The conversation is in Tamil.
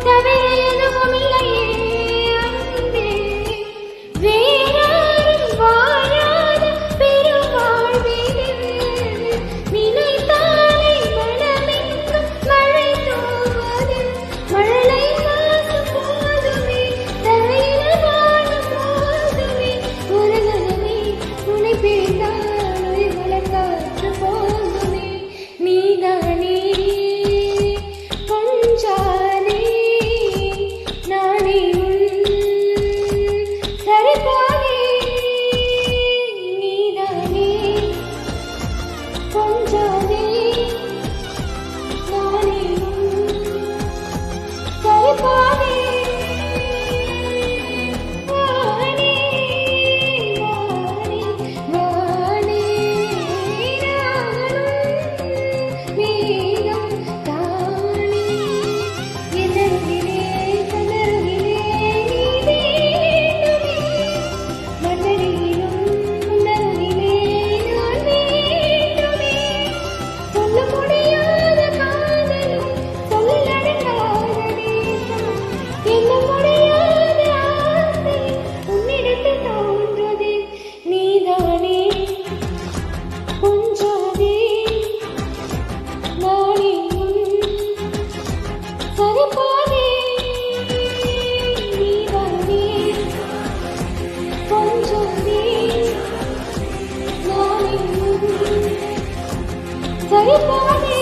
தவிர எதுவும் இல்லையே அன்பே. வேறாரும் வாழாத பெருவாழ்விது நினைத்தாலே மனமெங்கும் மழை தூவது. மழலை மாசம் போதுமே தரையில் வாழும் போதுமே ஒரு கணமே உன்னை பிரிந்தால் உயிர் வளர்க்காற்று போகுமே. நீதானே கொஞ்சாதே நானே சரிபாதே. நீதானே கொஞ்சாதே நானே சரிபாதே. வானே வானே வானே நானும் மேகம் தானே. எதருகிலே கதருகிலே நீ வேண்டுமே. மன்னரிலும் உன்னருகிலே நான் வேண்டுமே. சொல்ல முடியாத காதலும் சொல்லடங்காத நேசம். எண்ண முடியாத ஆசை உன்னிடத்தில் தோன்றுதே. நீதானே கொஞ்சாதே நானே சரிபாதே. நீதானே கொஞ்சாதே நானே சரிபாதே.